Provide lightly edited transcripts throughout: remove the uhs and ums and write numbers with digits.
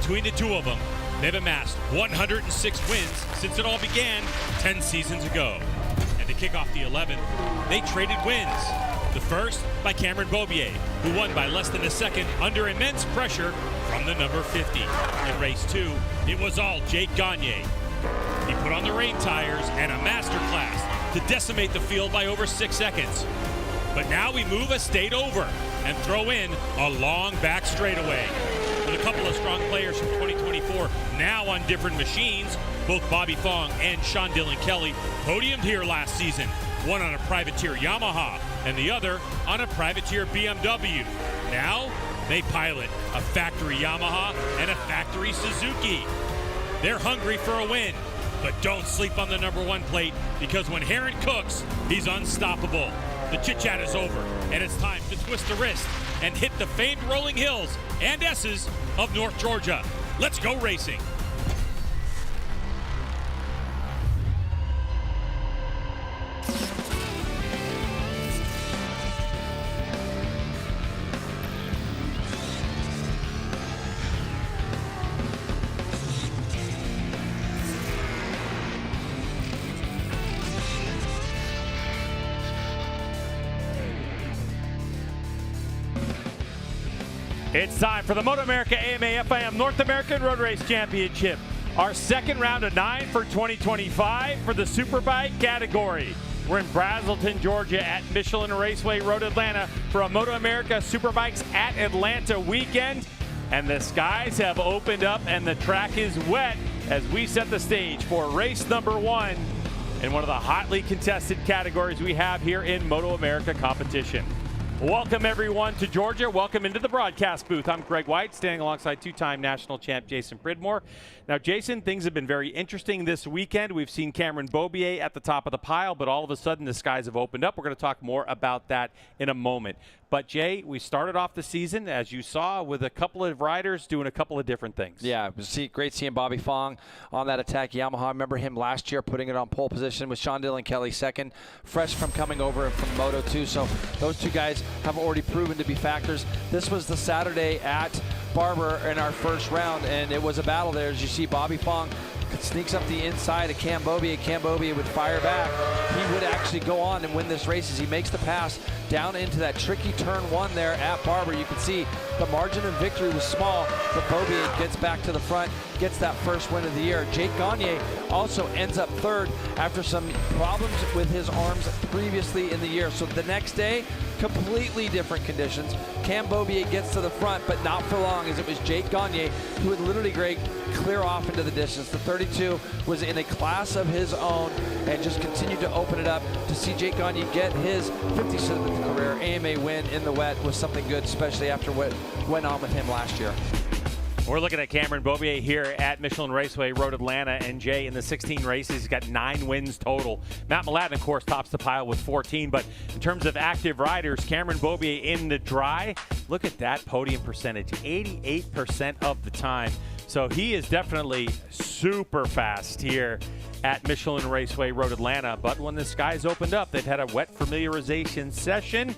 Between the two of them, they've amassed 106 wins since it all began 10 seasons ago. And to kick off the 11th, they traded wins. The first by Cameron Beaubier, who won by less than a second under immense pressure from the number 50. In race 2, it was all Jake Gagne. He put on the rain tires and a masterclass to decimate the field by over 6 seconds. But now we move a state over and throw in a long back straightaway. With a couple of strong players from 2024 now on different machines, both Bobby Fong and Sean Dillon Kelly podiumed here last season, one on a privateer Yamaha and the other on a privateer BMW. Now they pilot a factory Yamaha and a factory Suzuki. They're hungry for a win, but don't sleep on the number 1 plate, because when Heron cooks, he's unstoppable. The chit-chat is over, and it's time to twist the wrist and hit the famed rolling hills and S's of North Georgia. Let's go racing. It's time for the MotoAmerica AMA FIM North American Road Race Championship. Our second round of 9 for 2025 for the Superbike category. We're in Braselton, Georgia at Michelin Raceway Road Atlanta for a MotoAmerica Superbikes at Atlanta weekend. And the skies have opened up and the track is wet as we set the stage for race number 1 in one of the hotly contested categories we have here in MotoAmerica competition. Welcome, everyone, to Georgia. Welcome into the broadcast booth. I'm Greg White, standing alongside two-time national champ Jason Pridmore. Now, Jason, things have been very interesting this weekend. We've seen Cameron Beaubier at the top of the pile, but all of a sudden the skies have opened up. We're going to talk more about that in a moment. But, Jay, we started off the season, as you saw, with a couple of riders doing a couple of different things. Yeah, it was great seeing Bobby Fong on that attack Yamaha. I remember him last year putting it on pole position with Sean Dillon Kelly second, fresh from coming over from Moto 2. So those two guys have already proven to be factors. This was the Saturday at Barber in our first round, and it was a battle there. As you see, Bobby Fong sneaks up the inside of Cam Beaubier. Cam Beaubier would fire back. He would actually go on and win this race as he makes the pass down into that tricky turn 1 there at Barber. You can see the margin of victory was small, but Beaubier gets back to the front, gets that first win of the year. Jake Gagne also ends up third after some problems with his arms previously in the year. So the next day, completely different conditions. Cam Beaubier gets to the front, but not for long, as it was Jake Gagne who would literally, Greg, clear off into the distance. The 32 was in a class of his own and just continued to open it up. To see Jake Gagne get his 57th career AMA win in the wet was something good, especially after what went on with him last year. We're looking at Cameron Beaubier here at Michelin Raceway Road Atlanta, and Jay, in the 16 races, he's got 9 wins total. Matt Mladen, of course, tops the pile with 14, but in terms of active riders, Cameron Beaubier in the dry, look at that podium percentage, 88% of the time. So he is definitely super fast here at Michelin Raceway Road Atlanta, but when the skies opened up, they've had a wet familiarization session,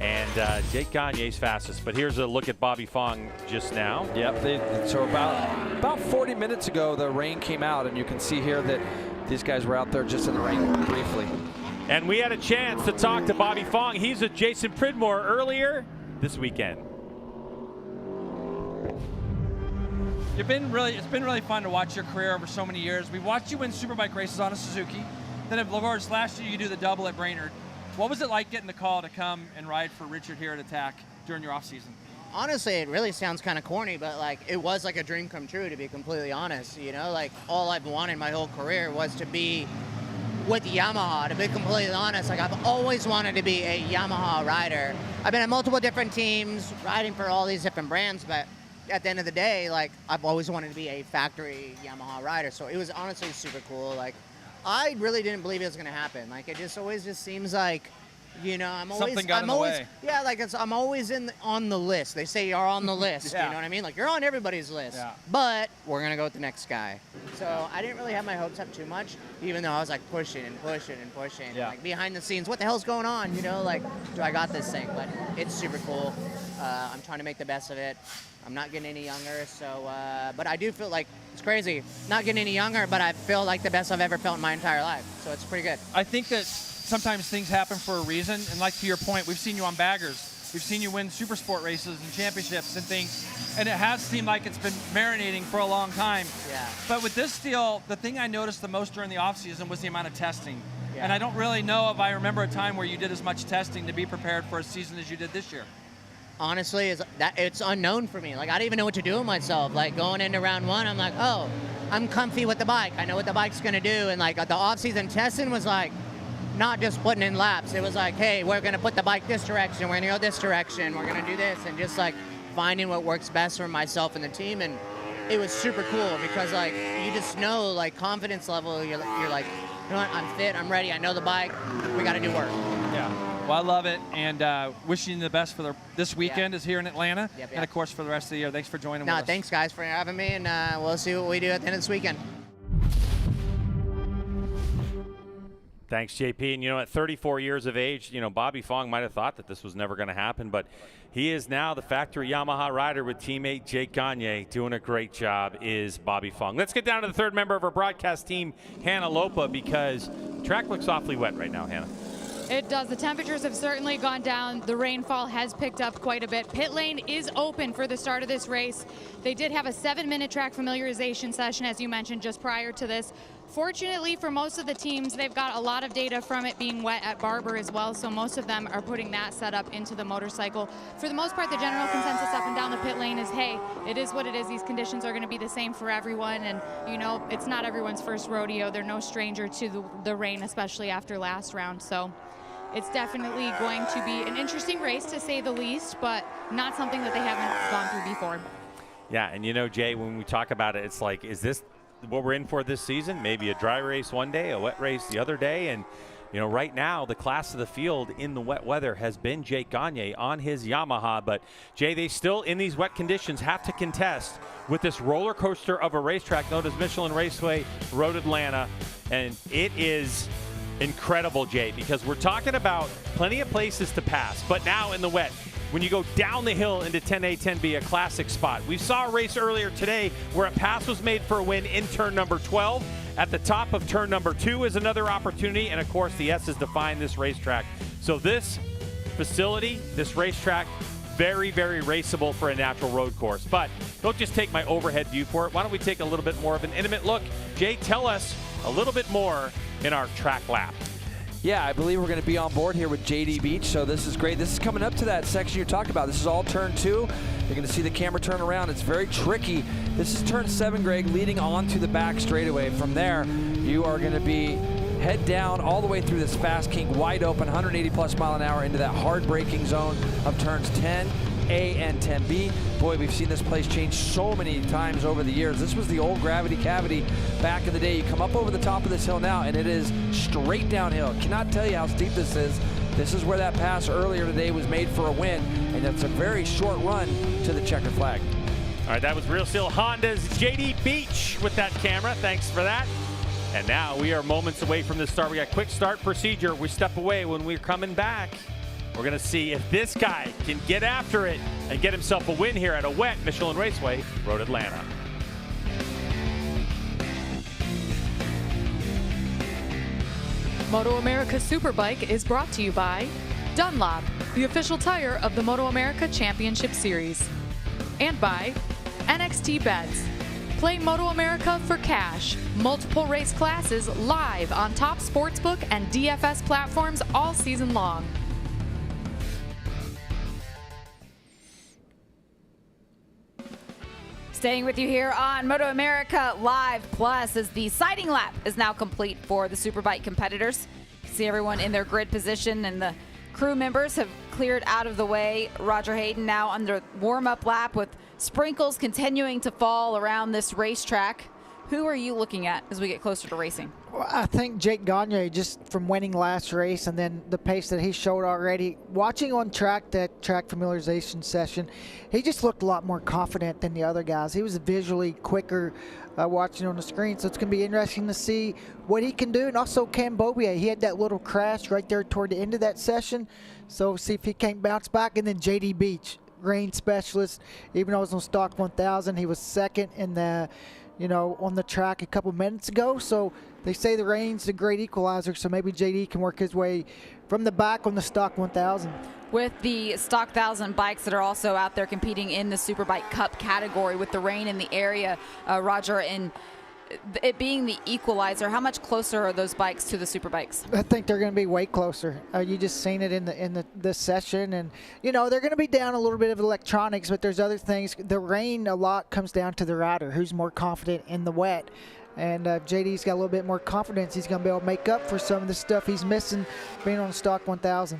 and Jake Gagne's fastest. But here's a look at Bobby Fong just now. Yep, so about 40 minutes ago, the rain came out, and you can see here that these guys were out there just in the rain briefly. And we had a chance to talk to Bobby Fong. He's with Jason Pridmore earlier this weekend. It's been really fun to watch your career over so many years. We've watched you win Superbike races on a Suzuki. Then, of course, last year you do the double at Brainerd. What was it like getting the call to come and ride for Richard here at Attack during your off season? Honestly, it really sounds kind of corny, but like it was like a dream come true, to be completely honest. You know, like all I've wanted my whole career was to be with Yamaha, to be completely honest. Like I've always wanted to be a Yamaha rider. I've been at multiple different teams, riding for all these different brands, but at the end of the day, like I've always wanted to be a factory Yamaha rider. So it was honestly super cool. Like I really didn't believe it was going to happen. Like it just always just seems like You know, I'm way. Yeah, like I'm always on the list. They say you're on the list. Yeah. You know what I mean? Like you're on everybody's list. Yeah. But we're gonna go with the next guy. So I didn't really have my hopes up too much, even though I was like pushing and pushing and pushing. Yeah. Like behind the scenes, what the hell's going on? You know, like, do I got this thing? But it's super cool. I'm trying to make the best of it. I'm not getting any younger, so but I do feel like it's crazy. Not getting any younger, but I feel like the best I've ever felt in my entire life. So it's pretty good. I think that sometimes things happen for a reason, and like to your point, we've seen you on baggers. We've seen you win super sport races and championships and things, and it has seemed like it's been marinating for a long time. Yeah. But with this deal, the thing I noticed the most during the offseason was the amount of testing. Yeah. And I don't really know if I remember a time where you did as much testing to be prepared for a season as you did this year. Honestly, it's unknown for me. Like I don't even know what to do with myself. Like going into round one, I'm like, oh, I'm comfy with the bike. I know what the bike's gonna do. And like the off-season testing was like, not just putting in laps. It was like, hey, we're gonna put the bike this direction. We're gonna go this direction. We're gonna do this, and just like finding what works best for myself and the team. And it was super cool because like you just know, like confidence level. You're like, you know what? I'm fit. I'm ready. I know the bike. We got to do work. Yeah. Well, I love it, and wishing you the best for this weekend is here in Atlanta, Yep. and of course for the rest of the year. Thanks for joining with us. Thanks guys for having me, and we'll see what we do at the end of this weekend. Thanks, JP. And, you know, at 34 years of age, you know, Bobby Fong might have thought that this was never going to happen, but he is now the factory Yamaha rider with teammate Jake Gagne. Doing a great job is Bobby Fong. Let's get down to the third member of our broadcast team, Hannah Lopa, because the track looks awfully wet right now, Hannah. It does. The temperatures have certainly gone down. The rainfall has picked up quite a bit. Pit lane is open for the start of this race. They did have a 7-minute track familiarization session, as you mentioned, just prior to this. Fortunately for most of the teams, they've got a lot of data from it being wet at Barber as well, so most of them are putting that setup into the motorcycle. For the most part, the general consensus up and down the pit lane is, hey, it is what it is. These conditions are going to be the same for everyone, and, you know, it's not everyone's first rodeo. They're no stranger to the rain, especially after last round, so it's definitely going to be an interesting race, to say the least, but not something that they haven't gone through before. Yeah, and you know, Jay, when we talk about it, it's like, is this what we're in for this season? Maybe a dry race one day, a wet race the other day. And, you know, right now, the class of the field in the wet weather has been Jake Gagne on his Yamaha. But, Jay, they still, in these wet conditions, have to contest with this roller coaster of a racetrack known as Michelin Raceway Road Atlanta. And it is incredible, Jay, because we're talking about plenty of places to pass, but now in the wet, when you go down the hill into 10A, 10B, a classic spot. We saw a race earlier today where a pass was made for a win in turn number 12. At the top of turn number 2 is another opportunity, and of course the S's define this racetrack. So this facility, this racetrack, very, very raceable for a natural road course. But don't just take my overhead view for it. Why don't we take a little bit more of an intimate look? Jay, tell us a little bit more in our track lap. Yeah, I believe we're going to be on board here with JD Beach, so this is great. This is coming up to that section you're talking about. This is all turn 2. You're going to see the camera turn around. It's very tricky. This is turn 7, Greg, leading on to the back straightaway. From there, you are going to be head down all the way through this fast kink, wide open, 180+ mile an hour into that hard braking zone of turns 10A and 10B. Boy, we've seen this place change so many times over the years. This was the old gravity cavity back in the day. You come up over the top of this hill now, and it is straight downhill. Cannot tell you how steep this is. This is where that pass earlier today was made for a win, and it's a very short run to the checkered flag. All right, that was Real Steel Honda's JD Beach with that camera. Thanks for that. And now we are moments away from the start. We got quick start procedure. We step away. When we're coming back, we're going to see if this guy can get after it and get himself a win here at a wet Michelin Raceway Road Atlanta. MotoAmerica Superbike is brought to you by Dunlop, the official tire of the MotoAmerica Championship Series, and by NXT Bets. Play MotoAmerica for cash. Multiple race classes live on top sportsbook and DFS platforms all season long. Staying with you here on MotoAmerica Live Plus as the sighting lap is now complete for the Superbike competitors. You can see everyone in their grid position, and the crew members have cleared out of the way. Roger Hayden now on the warm-up lap with sprinkles continuing to fall around this racetrack. Who are you looking at as we get closer to racing? Well, I think Jake Gagne, just from winning last race and then the pace that he showed already, watching on track, that track familiarization session, he just looked a lot more confident than the other guys. He was visually quicker watching on the screen, so it's going to be interesting to see what he can do. And also Cam Beaubier, he had that little crash right there toward the end of that session, so see if he can't bounce back. And then JD Beach, rain specialist, even though it was on stock 1000, he was second in the on the track a couple minutes ago. So they say the rain's a great equalizer, so maybe JD can work his way from the back on the stock 1000. With the stock 1000 bikes that are also out there competing in the Superbike Cup category with the rain in the area, Roger, and it being the equalizer, how much closer are those bikes to the Superbikes? I think they're going to be way closer. You just seen it in the session, and they're going to be down a little bit of electronics, but there's other things. The rain a lot comes down to the rider, who's more confident in the wet. And JD's got a little bit more confidence. He's going to be able to make up for some of the stuff he's missing being on stock 1000.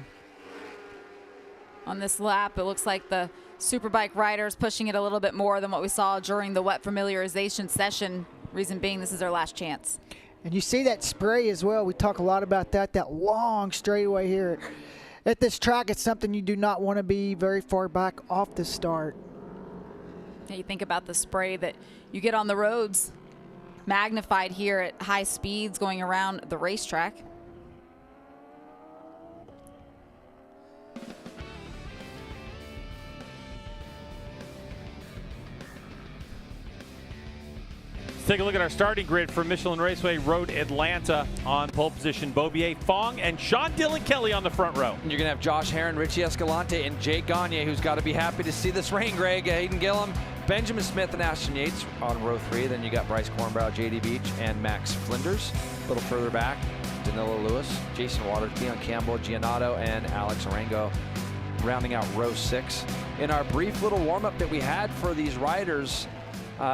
On this lap, it looks like the Superbike riders pushing it a little bit more than what we saw during the wet familiarization session. Reason being, this is their last chance. And you see that spray as well. We talk a lot about that long straightaway here. At this track, it's something you do not want to be very far back off the start. Yeah, you think about the spray that you get on the roads, magnified here at high speeds going around the racetrack. Take a look at our starting grid for Michelin Raceway Road Atlanta. On pole position, Beaubier, Fong, and Sean Dillon Kelly on the front row. You're going to have Josh Herron, Richie Escalante, and Jake Gagne, who's got to be happy to see this rain, Greg. Hayden Gillum, Benjamin Smith, and Ashton Yates on row 3. Then you got Bryce Cornbrow, JD Beach, and Max Flinders. A little further back, Danilo Lewis, Jason Waters, Dion Campbell, Giannato, and Alex Arango rounding out row 6. In our brief little warm-up that we had for these riders,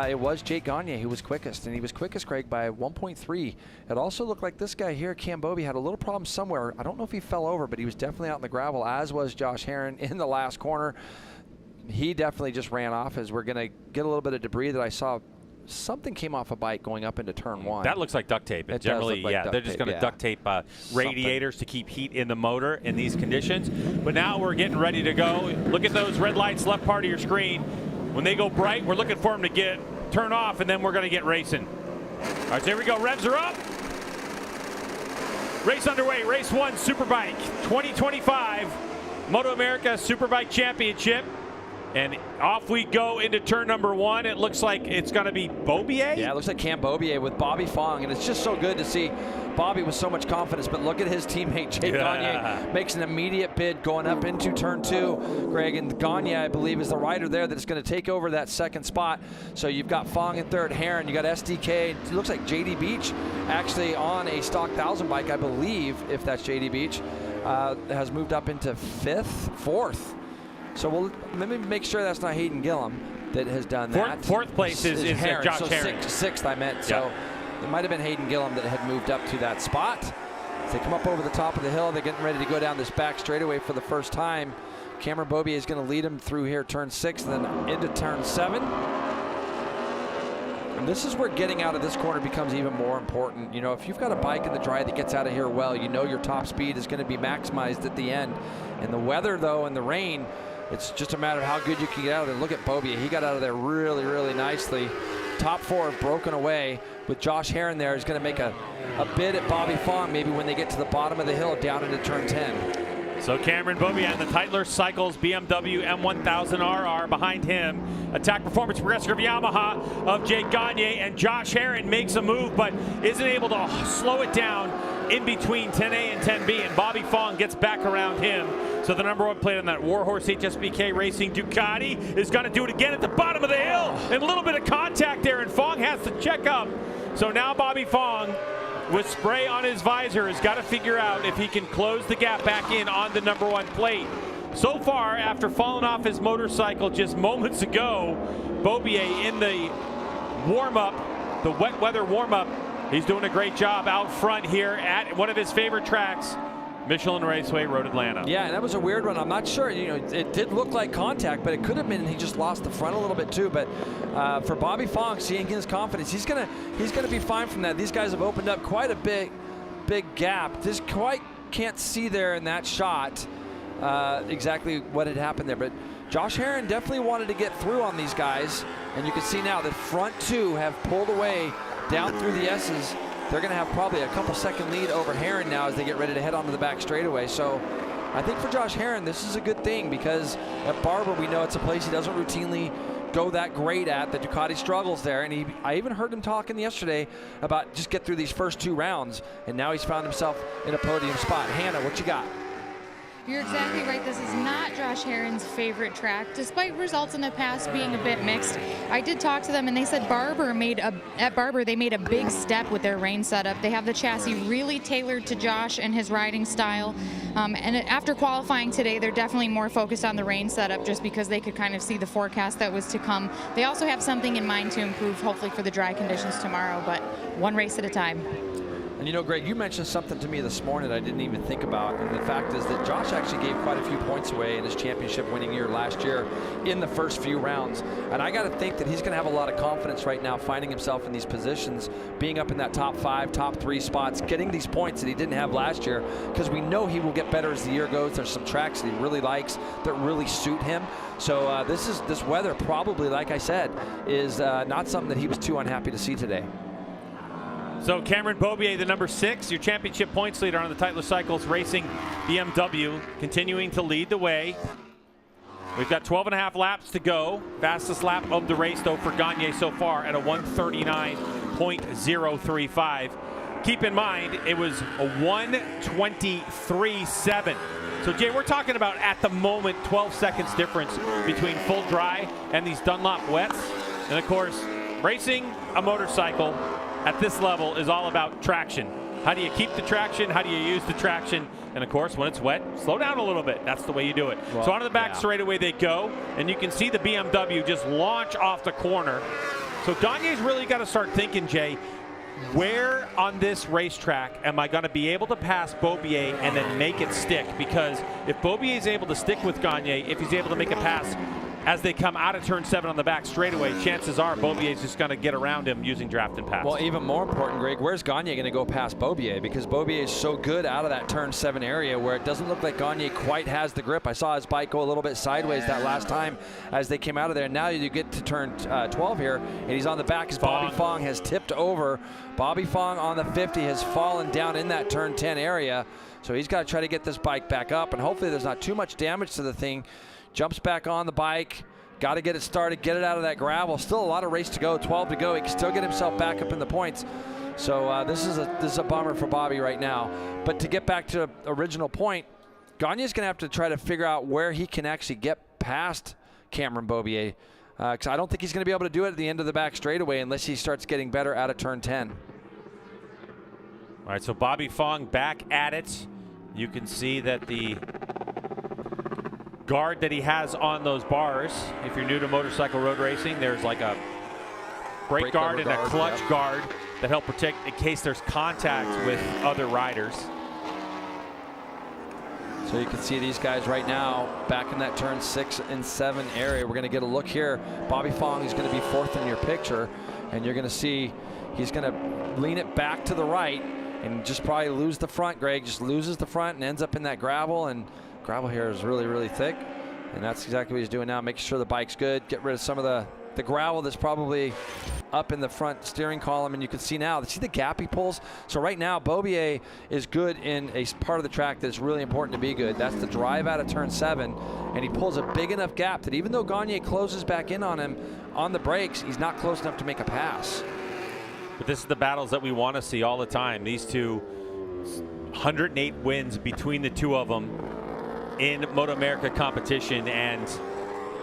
it was Jake Gagne who was quickest, and he was quickest, Craig, by 1.3. It also looked like this guy here, Cam Beaubier, had a little problem somewhere. I don't know if he fell over, but he was definitely out in the gravel, as was Josh Herron in the last corner. He definitely just ran off, as we're going to get a little bit of debris that I saw. Something came off a bike going up into turn 1. That looks like duct tape. It generally, does look like they're just going to duct tape radiators to keep heat in the motor in these conditions. But now we're getting ready to go. Look at those red lights left part of your screen. When they go bright, we're looking for them to turn off, and then we're going to get racing. All right, so here we go. Revs are up. Race underway. Race 1, Superbike 2025 MotoAmerica Superbike Championship. And off we go into turn number 1. It looks like it's going to be Beaubier. Yeah, it looks like Cam Beaubier with Bobby Fong. And it's just so good to see Bobby with so much confidence. But look at his teammate, Jake Gagne, makes an immediate bid going up into turn 2, Greg. And Gagne, I believe, is the rider there that's going to take over that second spot. So you've got Fong in third, Herron. You got SDK. It looks like JD Beach actually on a stock 1000 bike, I believe, if that's JD Beach, has moved up into fourth. So we'll maybe make sure that's not Hayden Gillum that has done that. Fourth place is Herron. Josh so Herron. Sixth, I meant. So it might have been Hayden Gillum that had moved up to that spot. As they come up over the top of the hill, they're getting ready to go down this back straightaway for the first time. Cameron Beaubier is going to lead them through here, turn 6, and then into turn 7. And this is where getting out of this corner becomes even more important. If you've got a bike in the dry that gets out of here well, your top speed is going to be maximized at the end. And the weather, though, and the rain, it's just a matter of how good you can get out of there. Look at Beaubier. He got out of there really, really nicely. Top 4 have broken away. With Josh Herron there, he's going to make a bid at Bobby Fong maybe when they get to the bottom of the hill down into turn 10. So Cameron Beaubier and the Tytler Cycles BMW M1000RR behind him. Attack Performance Progressive Yamaha of Jake Gagne, and Josh Herron makes a move but isn't able to slow it down in between 10A and 10B, and Bobby Fong gets back around him. So the number 1 plate on that Warhorse HSBK Racing Ducati is going to do it again at the bottom of the hill, and a little bit of contact there, and Fong has to check up. So now Bobby Fong, with spray on his visor, has got to figure out if he can close the gap back in on the number 1 plate. So far, after falling off his motorcycle just moments ago, Beaubier in the warm-up, the wet weather warm-up, he's doing a great job out front here at one of his favorite tracks Michelin Raceway, Road Atlanta. Yeah, and that was a weird one. I'm not sure. You know, it did look like contact, but it could have been he just lost the front a little bit too. But for Bobby Fong, seeing his confidence, he's gonna be fine from that. These guys have opened up quite a big gap. Just quite can't see there in that shot exactly what had happened there. But Josh Herrin definitely wanted to get through on these guys, and you can see now the front two have pulled away down through the S's. They're going to have probably a couple second lead over Herrin now as they get ready to head onto the back straightaway. So I think for Josh Herrin, this is a good thing, because at Barber, we know it's a place he doesn't routinely go that great at. The Ducati struggles there, and I even heard him talking yesterday about just get through these first 2 rounds, and now he's found himself in a podium spot. Hannah, what you got? You're exactly right. This is not Josh Herrin's favorite track, despite results in the past being a bit mixed. I did talk to them, and they said at Barber they made a big step with their rain setup. They have the chassis really tailored to Josh and his riding style. And after qualifying today, they're definitely more focused on the rain setup, just because they could kind of see the forecast that was to come. They also have something in mind to improve, hopefully for the dry conditions tomorrow, but one race at a time. And you know, Greg, you mentioned something to me this morning I didn't even think about, and the fact is that Josh actually gave quite a few points away in his championship winning year last year in the first few rounds. And I got to think that he's going to have a lot of confidence right now, finding himself in these positions, being up in that top 5, top 3 spots, getting these points that he didn't have last year, because we know he will get better as the year goes. There's some tracks that he really likes that really suit him. So this weather probably, like I said, is not something that he was too unhappy to see today. So Cameron Beaubier, the number 6, your championship points leader on the Titleist Cycles Racing BMW, continuing to lead the way. We've got 12.5 laps to go. Fastest lap of the race, though, for Gagne so far at a 1:39.035. Keep in mind, it was a 1:23.7. So, Jay, we're talking about, at the moment, 12 seconds difference between full dry and these Dunlop wets. And, of course, racing a motorcycle at this level is all about traction. How do you keep the traction? How do you use the traction? And of course, when it's wet, slow down a little bit. That's the way you do it. Well, so onto the back straightaway they go, and you can see the BMW just launch off the corner. So Gagne's really got to start thinking, Jay, where on this racetrack am I going to be able to pass Beaubier and then make it stick? Because if Beaubier is able to stick with Gagne, if he's able to make a pass as they come out of turn 7 on the back straightaway, chances are Beaubier's just going to get around him using draft and pass. Well, even more important, Greg, where's Gagne going to go past Beaubier? Because Beaubier is so good out of that turn 7 area where it doesn't look like Gagne quite has the grip. I saw his bike go a little bit sideways that last time as they came out of there. Now you get to turn 12 here, and he's on the back as Bobby Fong has tipped over. Bobby Fong on the 50 has fallen down in that turn 10 area. So he's got to try to get this bike back up, and hopefully there's not too much damage to the thing. Jumps back on the bike. Got to get it started, get it out of that gravel. Still a lot of race to go, 12 to go. He can still get himself back up in the points. So this is a bummer for Bobby right now. But to get back to original point, Gagne's going to have to try to figure out where he can actually get past Cameron Beaubier. Because I don't think he's going to be able to do it at the end of the back straightaway unless he starts getting better out of turn 10. All right, so Bobby Fong back at it. You can see that the guard that he has on those bars, if you're new to motorcycle road racing, there's like a brake guard and a clutch guard that help protect in case there's contact with other riders. So you can see these guys right now back in that turn 6 and 7 area. We're going to get a look here. Bobby Fong is going to be 4th in your picture, and you're going to see he's going to lean it back to the right and just probably lose the front. Greg just loses the front and ends up in that gravel, and gravel here is really, really thick, and that's exactly what he's doing now, making sure the bike's good, get rid of some of the gravel that's probably up in the front steering column, and you can see now, see the gap he pulls? So right now, Beaubier is good in a part of the track that's really important to be good. That's the drive out of turn 7, and he pulls a big enough gap that even though Gagne closes back in on him on the brakes, he's not close enough to make a pass. But this is the battles that we want to see all the time. These two, 108 wins between the two of them in MotoAmerica competition, and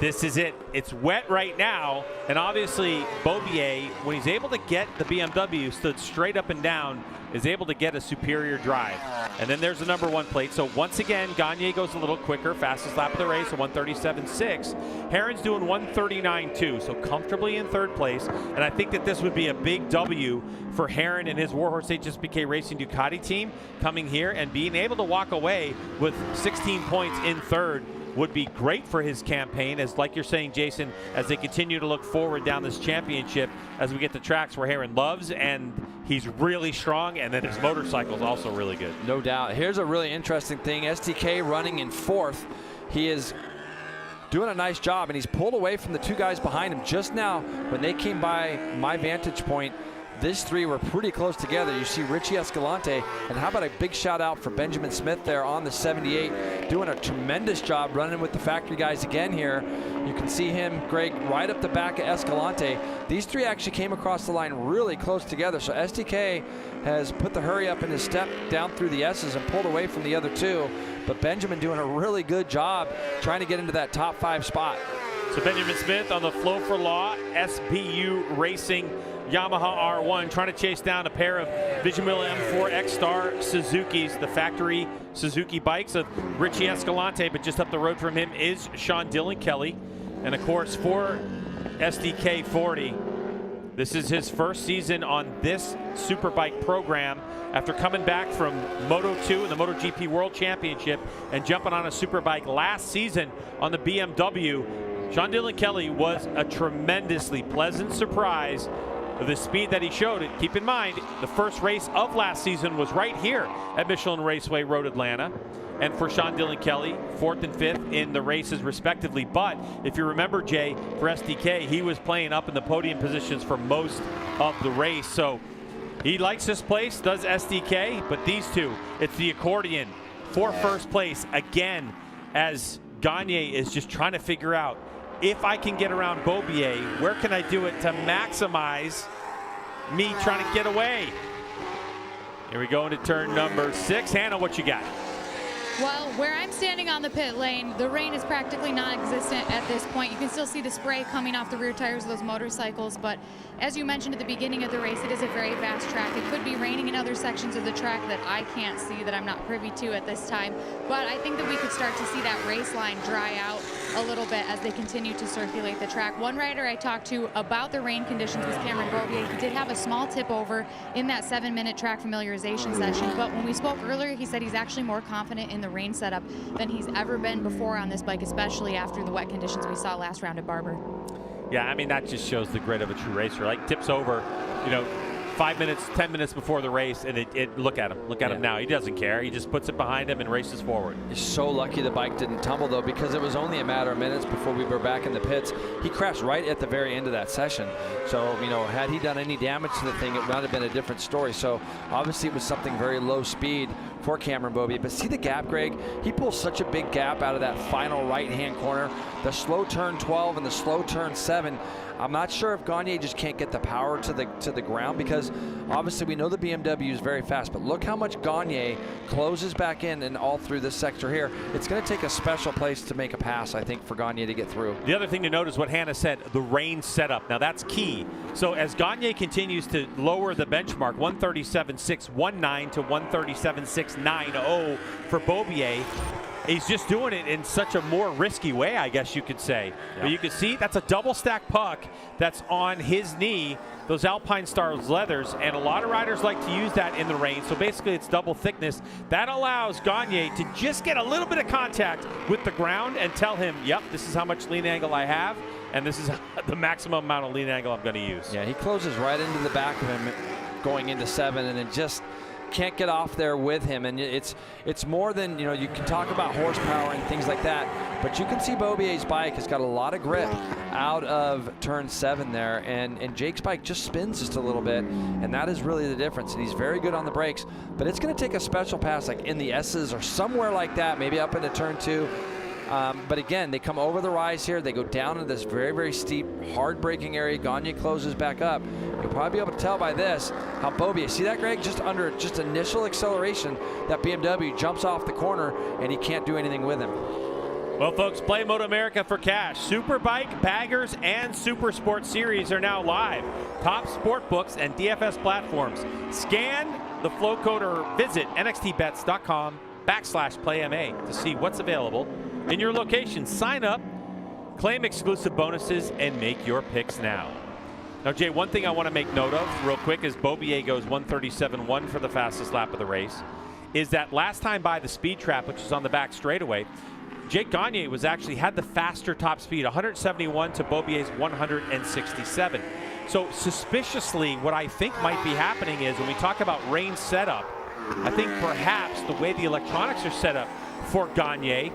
this is it. It's wet right now, and obviously Beaubier, when he's able to get the BMW stood straight up and down, is able to get a superior drive. And then there's the number 1 plate. So once again, Gagne goes a little quicker, fastest lap of the race, a 137.6. Herron's doing 139.2, so comfortably in 3rd place. And I think that this would be a big W for Herron and his Warhorse HSBK Racing Ducati team coming here and being able to walk away with 16 points in 3rd. Would be great for his campaign, as like you're saying, Jason, as they continue to look forward down this championship as we get the tracks where Herron loves, and he's really strong, and then his motorcycle is also really good. No doubt. Here's a really interesting thing. SDK running in 4th. He is doing a nice job, and he's pulled away from the 2 guys behind him. Just now, when they came by my vantage point, these 3 were pretty close together. You see Richie Escalante, and how about a big shout out for Benjamin Smith there on the 78, doing a tremendous job running with the factory guys again here. You can see him, Greg, right up the back of Escalante. These 3 actually came across the line really close together, so SDK has put the hurry up in his step down through the S's and pulled away from the other 2, but Benjamin doing a really good job trying to get into that top 5 spot. So Benjamin Smith on the Flow for Law SBU Racing Yamaha R1, trying to chase down a pair of Vigimilla M4 X-Star Suzukis, the factory Suzuki bikes of Richie Escalante, but just up the road from him is Sean Dillon Kelly. And of course, for SDK 40, this is his first season on this Superbike program after coming back from Moto2 and the MotoGP World Championship and jumping on a Superbike last season on the BMW. Sean Dillon Kelly was a tremendously pleasant surprise of the speed that he showed. Keep in mind, the first race of last season was right here at Michelin Raceway Road Atlanta. And for Sean Dillon Kelly, 4th and 5th in the races respectively. But if you remember, Jay, for SDK, he was playing up in the podium positions for most of the race. So he likes this place, does SDK, but these 2, it's the accordion for first place again, as Gagne is just trying to figure out, if I can get around Beaubier, where can I do it to maximize me trying to get away? Here we go into turn number 6. Hannah, what you got? Well, where I'm standing on the pit lane, the rain is practically non-existent at this point. You can still see the spray coming off the rear tires of those motorcycles, but as you mentioned at the beginning of the race, it is a very fast track. It could be raining in other sections of the track that I can't see, that I'm not privy to at this time, but I think that we could start to see that race line dry out a little bit as they continue to circulate the track. One rider I talked to about the rain conditions was Cameron Beaubier. He did have a small tip over in that 7-minute track familiarization session, but when we spoke earlier, he said he's actually more confident in the rain setup than he's ever been before on this bike, especially after the wet conditions we saw last round at Barber. Yeah, I mean, that just shows the grit of a true racer. Like, tips over, you know, 5 minutes, 10 minutes before the race, and look at him. Look at him now. He doesn't care. He just puts it behind him and races forward. He's so lucky the bike didn't tumble, though, because it was only a matter of minutes before we were back in the pits. He crashed right at the very end of that session. So, you know, had he done any damage to the thing, it might have been a different story. So, obviously, it was something very low speed for Cameron Beaubier. But see the gap, Greg? He pulls such a big gap out of that final right-hand corner. The slow turn 12 and the slow turn 7. I'm not sure if Gagne just can't get the power to the ground, because obviously we know the BMW is very fast, but look how much Gagne closes back in and all through this sector here. It's going to take a special place to make a pass, I think, for Gagne to get through. The other thing to note is what Hannah said, the rain setup. Now that's key. So as Gagne continues to lower the benchmark, 137.619 to 137.690 for Beaubier, he's just doing it in such a more risky way, I guess you could say. Yep. But you can see that's a double stack puck that's on his knee, those Alpine Stars leathers, and a lot of riders like to use that in the rain. So basically it's double thickness. That allows Gagne to just get a little bit of contact with the ground and tell him, yep, this is how much lean angle I have, and this is the maximum amount of lean angle I'm going to use. Yeah, he closes right into the back of him going into 7, and then just can't get off there with him. And it's more than, you know, you can talk about horsepower and things like that, but you can see Beaubier's bike has got a lot of grip out of turn 7 there, and Jake's bike just spins just a little bit, and that is really the difference. And he's very good on the brakes, but it's going to take a special pass like in the S's or somewhere like that, maybe up into turn 2. But again, they come over the rise here. They go down into this very, very steep, hard braking area. Gagne closes back up. You'll probably be able to tell by this how Beaubier, see that, Greg? Just under just initial acceleration, that BMW jumps off the corner, and he can't do anything with him. Well, folks, play MotoAmerica for cash. Superbike, Baggers, and Super Sport Series are now live. Top sport books and DFS platforms. Scan the flow code or visit nxtbets.com/playma to see what's available in your location. Sign up, claim exclusive bonuses, and make your picks now. Now, Jay, one thing I want to make note of real quick is Beaubier goes 1:37.1 for the fastest lap of the race. Is that last time by the speed trap, which is on the back straightaway, Jake Gagne had the faster top speed, 171 to Beaubier's 167. So suspiciously, what I think might be happening is when we talk about range setup, I think perhaps the way the electronics are set up for Gagne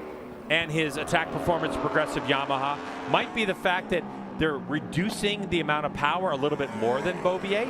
and his attack performance progressive Yamaha might be the fact that they're reducing the amount of power a little bit more than Beaubier.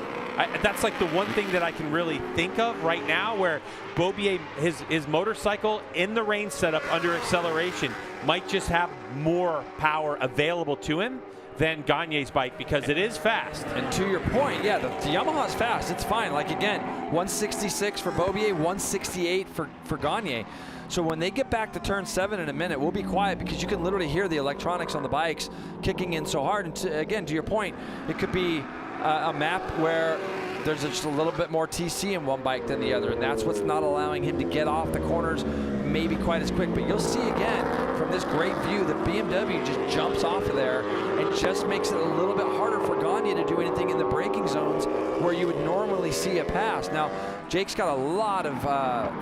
That's like the one thing that I can really think of right now, where Beaubier, his motorcycle in the range setup under acceleration might just have more power available to him than Gagne's bike, because it is fast. And to your point, yeah, the Yamaha's fast. It's fine. Like, again, 166 for Beaubier, 168 for Gagne. So when they get back to turn 7 in a minute, we'll be quiet, because you can literally hear the electronics on the bikes kicking in so hard. And again, to your point, it could be a map where there's just a little bit more TC in one bike than the other, and that's what's not allowing him to get off the corners maybe quite as quick. But you'll see again from this great view that BMW just jumps off of there and just makes it a little bit harder for Gagne to do anything in the braking zones where you would normally see a pass. Now, Jake's got a lot of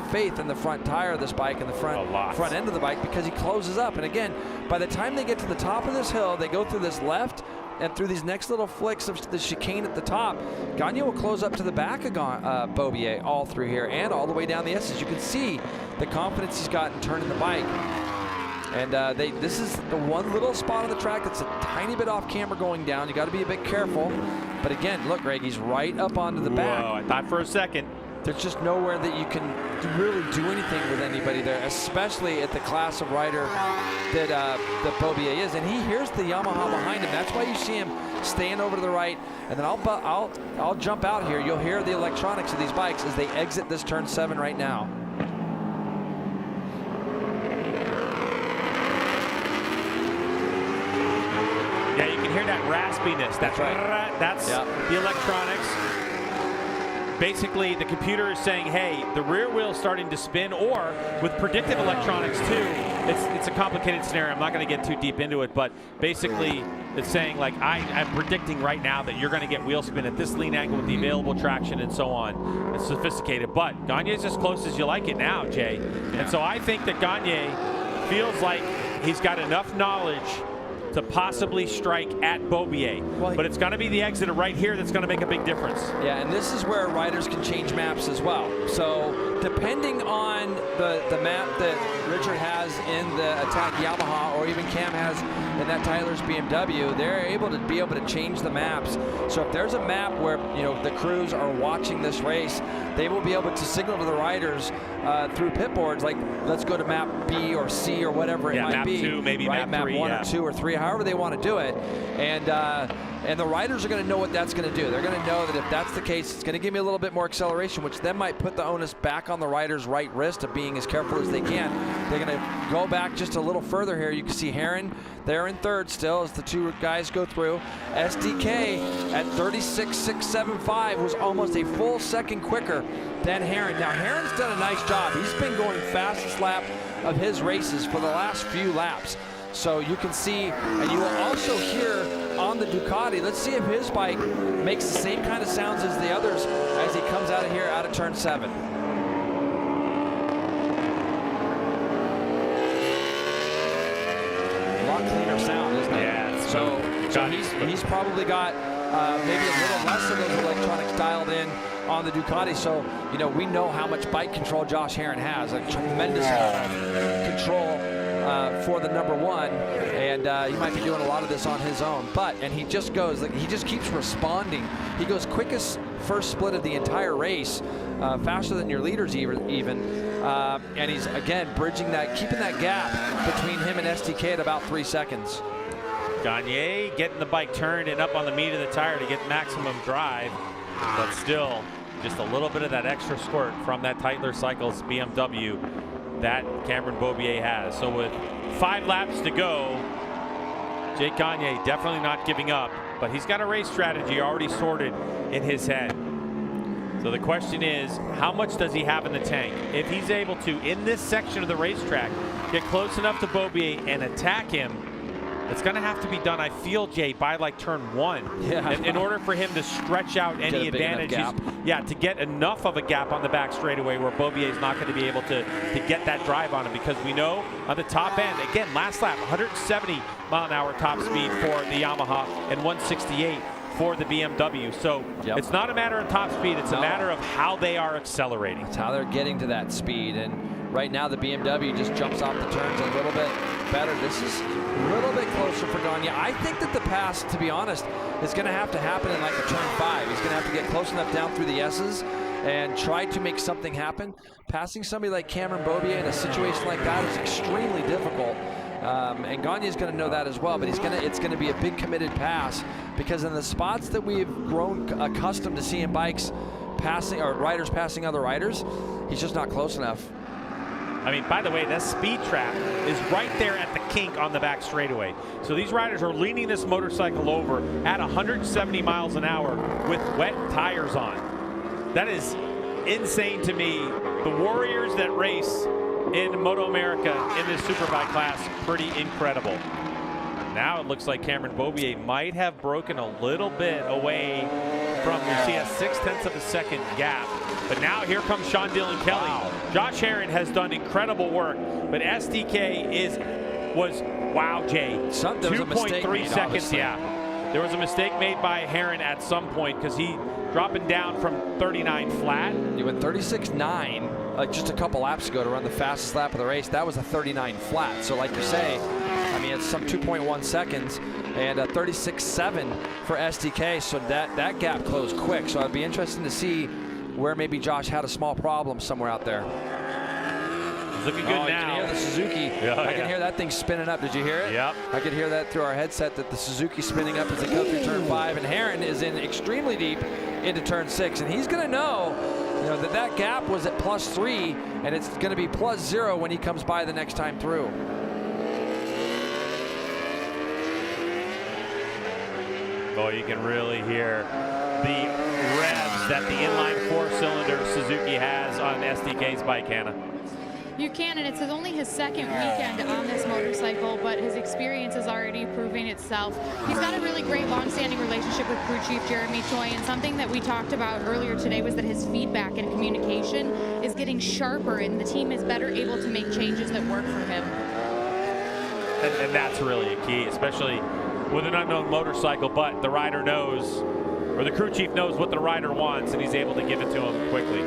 faith in the front tire of this bike and the front end of the bike, because he closes up. And again, by the time they get to the top of this hill, they go through this left and through these next little flicks of the chicane at the top, Gagne will close up to the back of Beaubier all through here and all the way down the S's. You can see the confidence he's got in turning the bike. And this is the one little spot on the track that's a tiny bit off camera going down. You got to be a bit careful. But again, look, Greg, he's right up onto the back. Whoa, I thought for a second. There's just nowhere that you can really do anything with anybody there, especially at the class of rider that Beaubier is. And he hears the Yamaha behind him. That's why you see him staying over to the right. And then I'll jump out here. You'll hear the electronics of these bikes as they exit this turn 7 right now. Yeah, you can hear that raspiness. That's right. That's the electronics. Basically, the computer is saying, hey, the rear wheel's starting to spin, or with predictive electronics too, it's a complicated scenario. I'm not going to get too deep into it, but basically it's saying, like, I'm predicting right now that you're going to get wheel spin at this lean angle with the available traction and so on. It's sophisticated, but Gagne's as close as you like it now, Jay. And so I think that Gagne feels like he's got enough knowledge to possibly strike at Beaubier. But it's going to be the exit right here that's going to make a big difference. Yeah, and this is where riders can change maps as well. So depending on the map that Richard has in the Attack Yamaha, or even Cam has in that Tyler's BMW, they're able to change the maps. So if there's a map where, you know, the crews are watching this race, they will be able to signal to the riders through pit boards, like, let's go to map B or C or whatever it might be. Map 2, maybe right? map 3, 1 or 2 or 3, however they want to do it. And the riders are going to know what that's going to do. They're going to know that if that's the case, it's going to give me a little bit more acceleration, which then might put the onus back on the rider's right wrist of being as careful as they can. They're going to go back just a little further here. You can see Herron there in third still as the two guys go through. SDK at 36.675 was almost a full second quicker than Herron. Now, Herron's done a nice job. He's been going fastest lap of his races for the last few laps. So you can see, and you will also hear on the Ducati, let's see if his bike makes the same kind of sounds as the others as he comes out of here, out of turn 7. A lot cleaner sound, isn't it? Yeah. So he's probably got maybe a little less of those electronics dialed in on the Ducati. So, you know, we know how much bike control Josh Herron has, a tremendous amount of control for the number 1, and he might be doing a lot of this on his own. And he just goes, like, he just keeps responding. He goes quickest first split of the entire race, faster than your leaders even. And he's again bridging that, keeping that gap between him and STK at about 3 seconds. Gagne getting the bike turned and up on the meat of the tire to get maximum drive, but still just a little bit of that extra squirt from that Tyler Cycles BMW that Cameron Beaubier has. So with 5 laps to go. Jake Gagne definitely not giving up, but he's got a race strategy already sorted in his head. So the question is, how much does he have in the tank? If he's able to, in this section of the racetrack, get close enough to Beaubier and attack him, it's going to have to be done, I feel, Jay, by like turn 1. Yeah. In order for him to stretch out any advantages. Yeah, to get enough of a gap on the back straightaway where Beaubier is not going to be able to get that drive on him, because we know on the top end, again, last lap, 170 mile an hour top speed for the Yamaha and 168 for the BMW. So it's not a matter of top speed, it's a matter of how they are accelerating. It's how they're getting to that speed. And right now the BMW just jumps off the turns a little bit better. This is a little bit closer for Gagne. I think that the pass, to be honest, is going to have to happen in like a turn 5. He's going to have to get close enough down through the S's and try to make something happen. Passing somebody like Cameron Beaubier in a situation like that is extremely difficult. And Gagne is going to know that as well, but it's going to be a big committed pass, because in the spots that we've grown accustomed to seeing bikes passing, or riders passing other riders, he's just not close enough. I mean, by the way, that speed trap is right there at the kink on the back straightaway. So these riders are leaning this motorcycle over at 170 miles an hour with wet tires on. That is insane to me. The warriors that race in MotoAmerica in this Superbike class, pretty incredible. Now it looks like Cameron Beaubier might have broken a little bit away from, you see, a 0.6 of a second gap. But now here comes Sean Dillon Kelly. Wow. Josh Herron has done incredible work, but SDK was, wow, Jay, 2.3 seconds. Obviously. Yeah, there was a mistake made by Herron at some point, because he dropping down from 39 flat. He went 36.9 just a couple laps ago to run the fastest lap of the race. That was a 39 flat. So like you say, I mean, it's some 2.1 seconds and 36.7 for SDK. So that gap closed quick. So it'd be interesting to see where maybe Josh had a small problem somewhere out there. It's looking good now. You can hear the Suzuki. I can hear that thing spinning up. Did you hear it? Yep. I could hear that through our headset, that the Suzuki spinning up as they go through turn 5. And Herron is in extremely deep into turn 6. And he's going to know, that gap was at +3, and it's going to be +0 when he comes by the next time through. Boy, you can really hear the revs that the inline 4-cylinder Suzuki has on SDK's bike, Hannah. You can, and it's only his second weekend on this motorcycle, but his experience is already proving itself. He's got a really great long-standing relationship with crew chief Jeremy Choi, and something that we talked about earlier today was that his feedback and communication is getting sharper, and the team is better able to make changes that work for him. And that's really a key, especially with an unknown motorcycle, but the rider knows, or the crew chief knows what the rider wants, and he's able to give it to him quickly.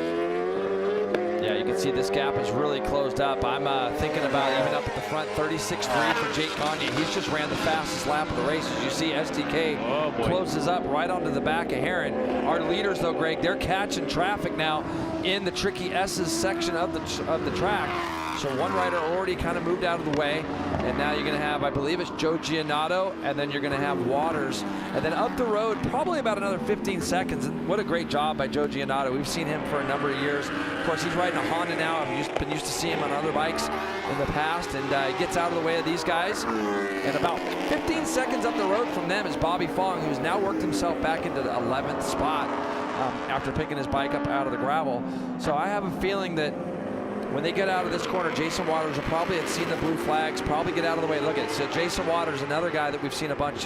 Yeah, you can see this gap is really closed up. I'm thinking about even up at the front, 36.3 for Jake Gagne. He's just ran the fastest lap of the race. As you see, SDK closes up right onto the back of Herron. Our leaders, though, Greg, they're catching traffic now in the tricky S's section of the track. So one rider already kind of moved out of the way, and now you're going to have, I believe it's Joe Giannotto, and then you're going to have Waters, and then up the road probably about another 15 seconds. And what a great job by Joe Giannotto. We've seen him for a number of years. Of course, he's riding a Honda now. I've been used to seeing him on other bikes in the past, and he gets out of the way of these guys. And about 15 seconds up the road from them is Bobby Fong, who's now worked himself back into the 11th spot after picking his bike up out of the gravel. So I have a feeling that when they get out of this corner, Jason Waters will probably have seen the blue flags, probably get out of the way. Look at it. So Jason Waters, another guy that we've seen a bunch.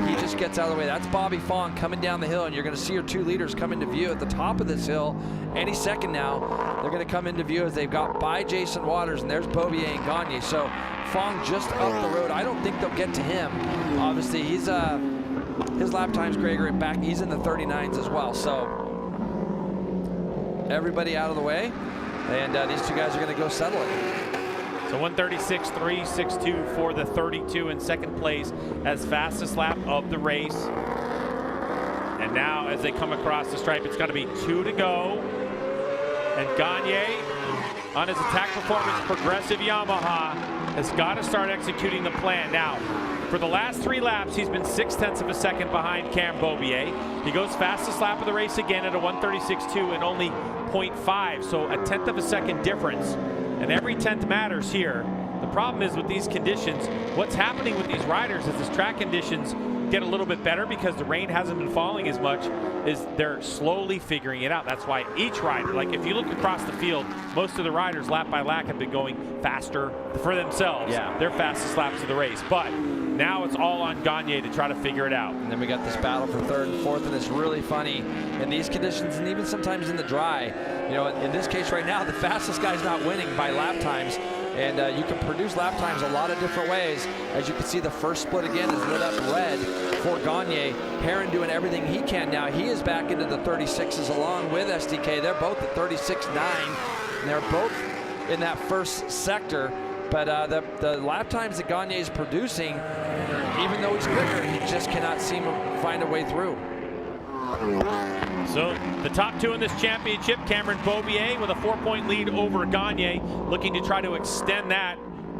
He just gets out of the way. That's Bobby Fong coming down the hill, and you're going to see your two leaders come into view at the top of this hill. Any second now, they're going to come into view as they've got by Jason Waters, and there's Beaubier and Gagne. So Fong just up the road. I don't think they'll get to him. Obviously, he's his lap times, Greg, are back. He's in the 39s as well. So everybody out of the way. And these two guys are going to go settle it. So 136.362 for the 32 in second place as fastest lap of the race. And now as they come across the stripe, it's going to be 2 to go. And Gagne, on his attack performance, progressive Yamaha, has got to start executing the plan. Now, for the last 3 laps, he's been 0.6 of a second behind Cam Beaubier. He goes fastest lap of the race again at a 136.2 and only 0.5, so a 0.1 of a second difference. And every 10th matters here. The problem is with these conditions, what's happening with these riders as this track conditions get a little bit better because the rain hasn't been falling as much, is they're slowly figuring it out. That's why each rider, like if you look across the field, most of the riders lap by lap have been going faster for themselves. Yeah. Their fastest laps of the race. But now it's all on Gagne to try to figure it out. And then we got this battle for third and fourth, and it's really funny in these conditions and even sometimes in the dry. You know, in this case right now, the fastest guy's not winning by lap times. And you can produce lap times a lot of different ways. As you can see, the first split again is lit up red for Gagne. Herrin doing everything he can now. He is back into the 36s along with SDK. They're both at 36.9, and they're both in that first sector. But the lap times that Gagne is producing, even though he's quicker, he just cannot seem to find a way through. So the top two in this championship, Cameron Beaubier with a 4-point lead over Gagne, looking to try to extend that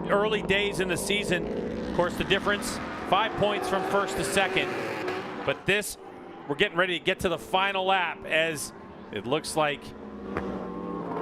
early days in the season. Of course, the difference, 5 points from first to second. But this, we're getting ready to get to the final lap as it looks like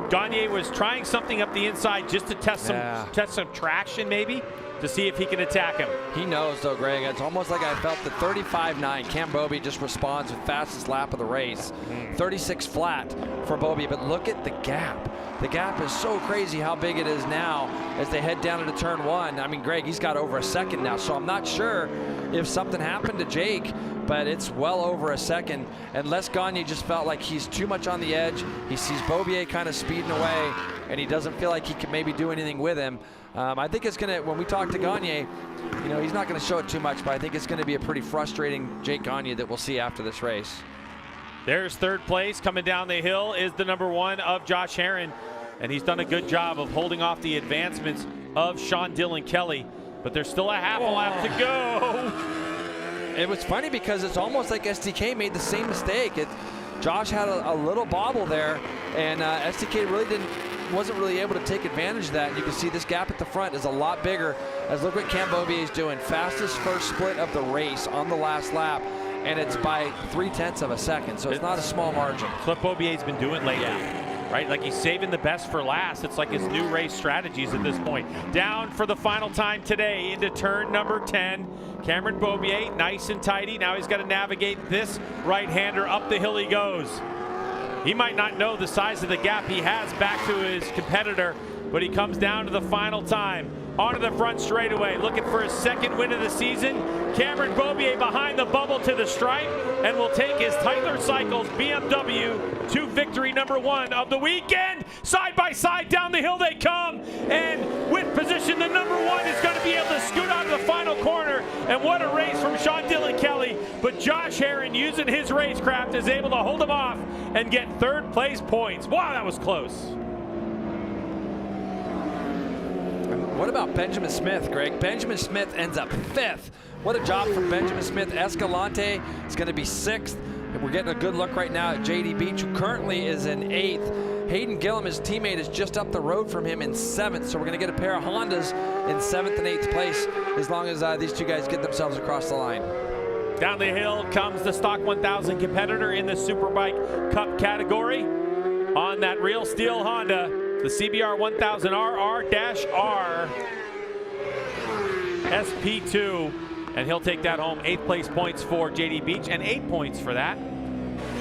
Gagne was trying something up the inside just to test some traction maybe, to see if he can attack him. He knows though, Greg. It's almost like I felt the 35.9. Cam Beaubier just responds with fastest lap of the race. 36 flat for Beaubier, but look at the gap. The gap is so crazy how big it is now as they head down into turn one. I mean, Greg, he's got over a second now, so I'm not sure if something happened to Jake, but it's well over a second. Unless Gagne just felt like he's too much on the edge. He sees Beaubier kind of speeding away, and he doesn't feel like he can maybe do anything with him. I think it's going to, when we talk to Gagne, you know, he's not going to show it too much, but I think it's going to be a pretty frustrating Jake Gagne that we'll see after this race. There's third place. Coming down the hill is the number 1 of Josh Herrin, and he's done a good job of holding off the advancements of Sean Dillon Kelly, but there's still a half a lap to go. It was funny because it's almost like SDK made the same mistake. Josh had a little bobble there, and SDK really wasn't really able to take advantage of that. And you can see this gap at the front is a lot bigger. As look what Cam Beaubier is doing. Fastest first split of the race on the last lap, and it's by 0.3 of a second, so it's not a small margin. That's what Beaubier's been doing lately. Right, like he's saving the best for last. It's like his new race strategies at this point. Down for the final time today into turn number 10. Cameron Beaubier, nice and tidy. Now he's got to navigate this right-hander. Up the hill he goes. He might not know the size of the gap he has back to his competitor, but he comes down to the final time. Onto the front straightaway, looking for his second win of the season. Cameron Beaubier behind the bubble to the stripe, and will take his Tyler Cycles BMW to victory number 1 of the weekend. Side by side down the hill they come, and with position, the number 1 is going to be able to scoot out of the final corner. And what a race from Sean Dillon Kelly, but Josh Herrin, using his racecraft, is able to hold him off and get third place points. Wow, that was close. What about Benjamin Smith, Greg? Benjamin Smith ends up 5th. What a job from Benjamin Smith. Escalante is going to be 6th. And we're getting a good look right now at JD Beach, who currently is in 8th. Hayden Gillum, his teammate, is just up the road from him in 7th. So we're going to get a pair of Hondas in 7th and 8th place as long as these two guys get themselves across the line. Down the hill comes the Stock 1000 competitor in the Superbike Cup category on that real steel Honda. The CBR 1000 RR-R SP2, and he'll take that home. 8th place points for JD Beach, and 8 points for that.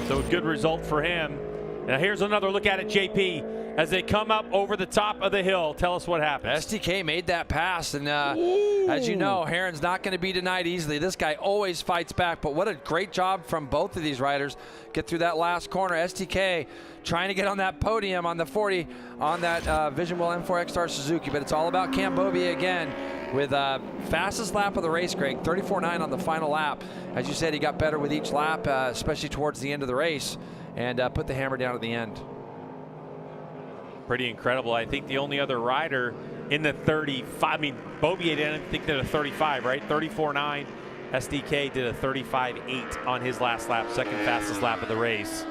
So a good result for him. Now here's another look at it, JP, as they come up over the top of the hill. Tell us what happened. SDK made that pass, and as you know, Herrin's not going to be denied easily. This guy always fights back, but what a great job from both of these riders. Get through that last corner. SDK trying to get on that podium on the 40 on that Vision Wheel M4 X-Star Suzuki, but it's all about Cam Beaubier again with fastest lap of the race, Greg, 34.9 on the final lap. As you said, he got better with each lap, especially towards the end of the race, and put the hammer down at the end. Pretty incredible. I think the only other rider in the 35, I mean, Beaubier didn't think did a 35, right? 34.9. SDK did a 35.8 on his last lap, second fastest lap of the race.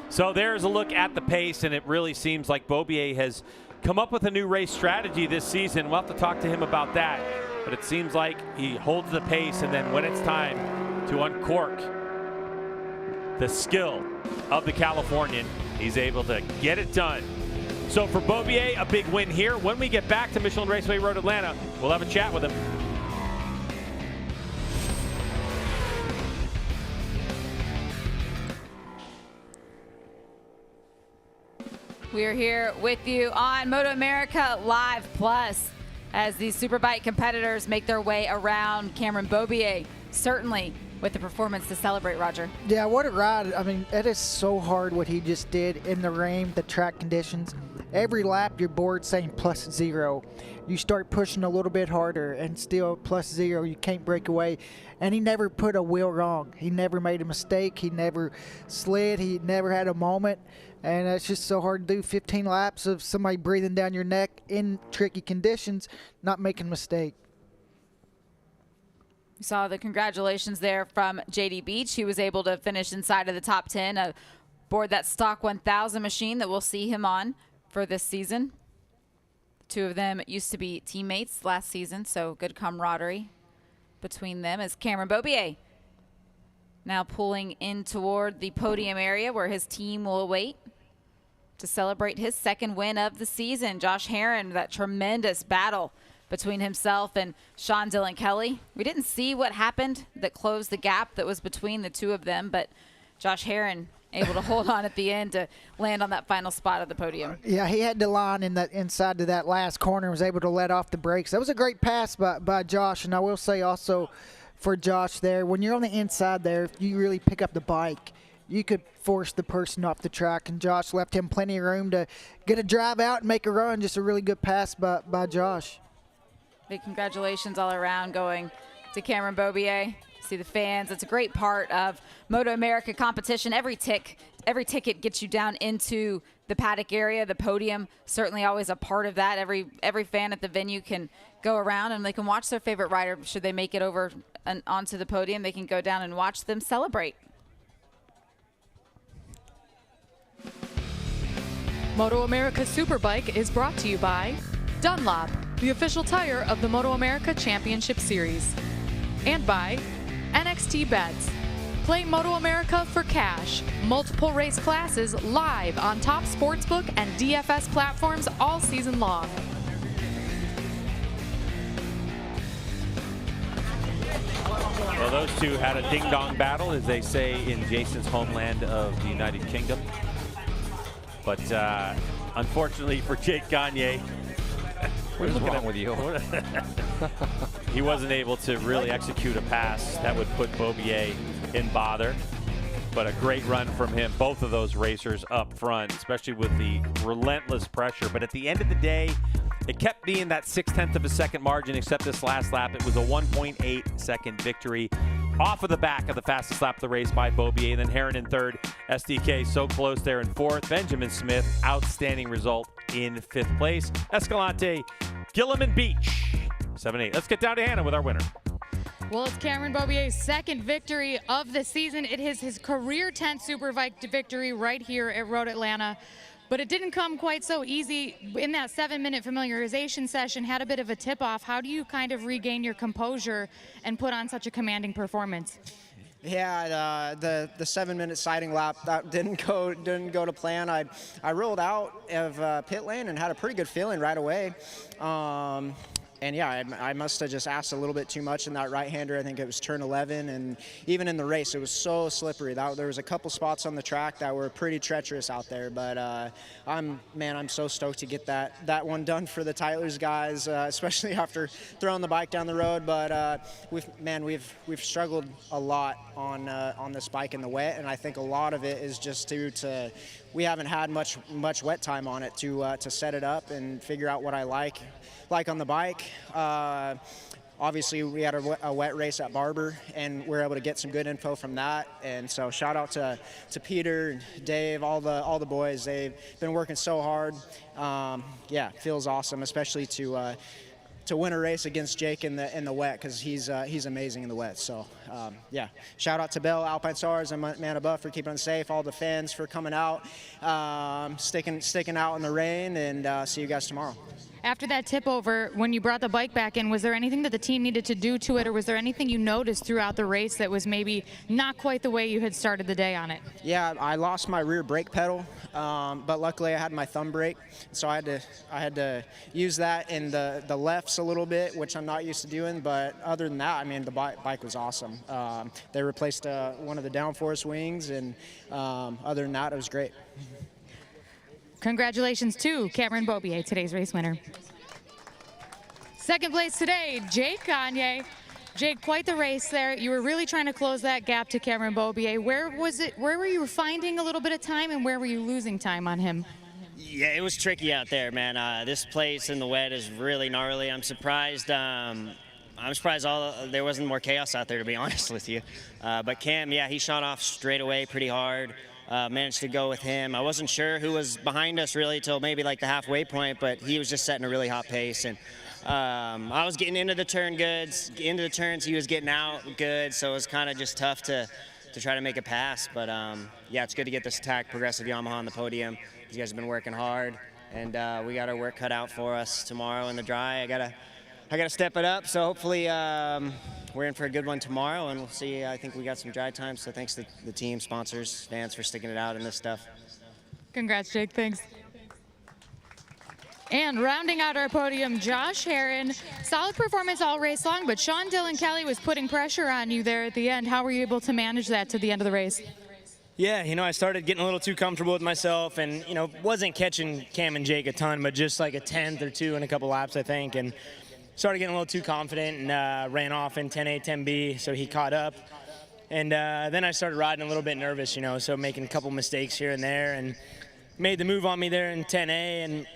So there's a look at the pace, and it really seems like Beaubier has come up with a new race strategy this season. We'll have to talk to him about that, but it seems like he holds the pace, and then when it's time to uncork the skill of the Californian, he's able to get it done. So for Beaubier, a big win here. When we get back to Michelin Raceway Road Atlanta, we'll have a chat with him. We're here with you on MotoAmerica Live Plus as these Superbike competitors make their way around. Cameron Beaubier, certainly with the performance to celebrate, Roger. Yeah, what a ride. I mean, it is so hard what he just did in the rain, the track conditions. Every lap, you're bored saying +0. You start pushing a little bit harder and still +0. You can't break away. And he never put a wheel wrong. He never made a mistake. He never slid. He never had a moment. And it's just so hard to do 15 laps of somebody breathing down your neck in tricky conditions, not making a mistake. We saw the congratulations there from JD Beach. He was able to finish inside of the top 10 aboard that stock 1000 machine that we'll see him on for this season. The two of them used to be teammates last season, so good camaraderie between them as Cameron Beaubier now pulling in toward the podium area where his team will await to celebrate his second win of the season. Josh Herrin, that tremendous battle between himself and Sean Dillon Kelly. We didn't see what happened that closed the gap that was between the two of them, but Josh Herrin able to hold on at the end to land on that final spot of the podium. Yeah, he had the line in that inside to that last corner and was able to let off the brakes. That was a great pass by Josh, and I will say also for Josh there, when you're on the inside there, if you really pick up the bike, you could force the person off the track, and Josh left him plenty of room to get a drive out and make a run. Just a really good pass by Josh. Big congratulations all around going to Cameron Beaubier. See the fans. It's a great part of MotoAmerica competition. Every ticket gets you down into the paddock area. The podium certainly always a part of that. Every fan at the venue can go around and they can watch their favorite rider. Should they make it over and onto the podium, they can go down and watch them celebrate. MotoAmerica Superbike is brought to you by Dunlop, the official tire of the MotoAmerica Championship Series, and by NXT Bets. Play MotoAmerica for cash. Multiple race classes live on top sportsbook and DFS platforms all season long. Well, those two had a ding-dong battle, as they say in Jason's homeland of the United Kingdom. But unfortunately for Jake Gagne, what is wrong with you? He wasn't able to really execute a pass that would put Beaubier in bother. But a great run from him, both of those racers up front, especially with the relentless pressure. But at the end of the day, it kept being that 0.6 of a second margin, except this last lap. It was a 1.8 second victory off of the back of the fastest lap of the race by Beaubier. And then Herrin in third, SDK so close there in fourth. Benjamin Smith, outstanding result in fifth place. Escalante, Gilliam and Beach, 7-8. Let's get down to Hannah with our winner. Well, it's Cameron Beaubier's second victory of the season. It is his career 10th Superbike victory right here at Road Atlanta. But it didn't come quite so easy. In that 7-minute familiarization session, had a bit of a tip-off. How do you kind of regain your composure and put on such a commanding performance? Yeah, the 7-minute sighting lap that didn't go to plan. I rolled out of pit lane and had a pretty good feeling right away. And yeah, I must have just asked a little bit too much in that right-hander. I think it was turn 11, and even in the race, it was so slippery. There was a couple spots on the track that were pretty treacherous out there. But I'm so stoked to get that one done for the Tyler's guys, especially after throwing the bike down the road. But we've struggled a lot on this bike in the wet, and I think a lot of it is just due to we haven't had much wet time on it to set it up and figure out what I like on the bike. Obviously, we had a wet race at Barber, and we were able to get some good info from that. And so, shout out to Peter, Dave, all the boys. They've been working so hard. Yeah, it feels awesome, especially to win a race against Jake in the wet, because he's amazing in the wet. So yeah, shout out to Bell, Alpine Stars, and Man Above for keeping us safe. All the fans for coming out, sticking out in the rain, and see you guys tomorrow. After that tip over, when you brought the bike back in, was there anything that the team needed to do to it, or was there anything you noticed throughout the race that was maybe not quite the way you had started the day on it? Yeah, I lost my rear brake pedal, but luckily I had my thumb brake, so I had to use that in the lefts a little bit, which I'm not used to doing. But other than that, I mean, the bike was awesome. They replaced one of the downforce wings, and other than that, it was great. Congratulations to Cameron Beaubier, today's race winner. Second place today, Jake Gagne. Jake, quite the race there. You were really trying to close that gap to Cameron Beaubier. Where were you finding a little bit of time, and where were you losing time on him? Yeah, it was tricky out there, man. This place in the wet is really gnarly. I'm surprised. There wasn't more chaos out there, to be honest with you. But Cam, yeah, he shot off straight away pretty hard. Managed to go with him. I wasn't sure who was behind us really till maybe like the halfway point, but he was just setting a really hot pace. And I was getting into the turn goods, into the turns. He was getting out good, so it was kind of just tough to try to make a pass. But yeah, it's good to get this attack Progressive Yamaha on the podium. These guys have been working hard, and we got our work cut out for us tomorrow in the dry. I gotta step it up. So hopefully we're in for a good one tomorrow, and we'll see. I think we got some dry time. So thanks to the team, sponsors, fans for sticking it out in this stuff. Congrats, Jake. Thanks. And rounding out our podium, Josh Herron. Solid performance all race long, but Sean Dylan Kelly was putting pressure on you there at the end. How were you able to manage that to the end of the race? Yeah, I started getting a little too comfortable with myself, and wasn't catching Cam and Jake a ton, but just like a 10th or 2 in a couple laps, I think, and started getting a little too confident and ran off in 10A, 10B, so he caught up. And then I started riding a little bit nervous, so making a couple mistakes here and there, and made the move on me there in 10A, and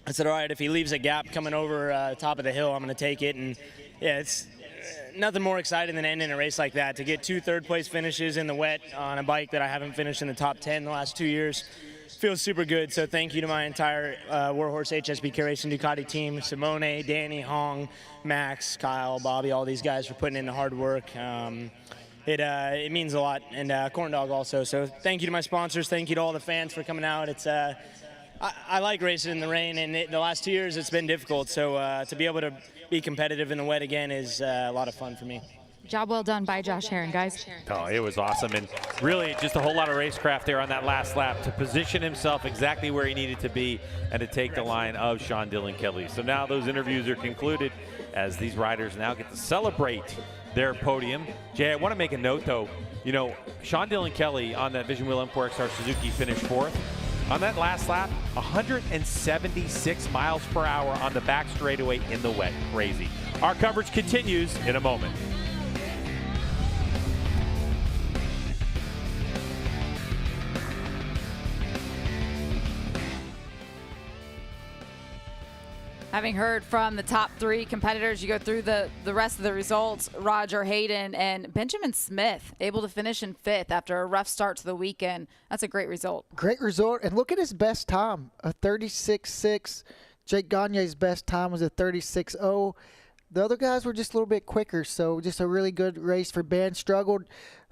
I said, all right, if he leaves a gap coming over top of the hill, I'm going to take it. And yeah, it's nothing more exciting than ending a race like that. To get 2 third-place finishes in the wet on a bike that I haven't finished in the top 10 the last 2 years feels super good. So thank you to my entire Warhorse HSBK Racing Ducati team, Simone, Danny, Hong, Max, Kyle, Bobby, all these guys for putting in the hard work. It means a lot, and Corn Dog also. So thank you to my sponsors. Thank you to all the fans for coming out. It's I like racing in the rain, and the last 2 years it's been difficult. So to be able to be competitive in the wet again is a lot of fun for me. Job well done by Josh Herron, guys. Oh, it was awesome, and really just a whole lot of racecraft there on that last lap to position himself exactly where he needed to be and to take the line of Sean Dylan Kelly. So now those interviews are concluded as these riders now get to celebrate their podium. Jay, I want to make a note though. Sean Dylan Kelly on that Vision Wheel M4XR Suzuki finished 4th. On that last lap, 176 miles per hour on the back straightaway in the wet. Crazy. Our coverage continues in a moment. Having heard from the top 3 competitors, you go through the rest of the results. Roger Hayden and Benjamin Smith able to finish in 5th after a rough start to the weekend. That's a great result. Great result. And look at his best time, a 36.6. Jake Gagne's best time was a 36.0. The other guys were just a little bit quicker, so just a really good race for Ben. Struggled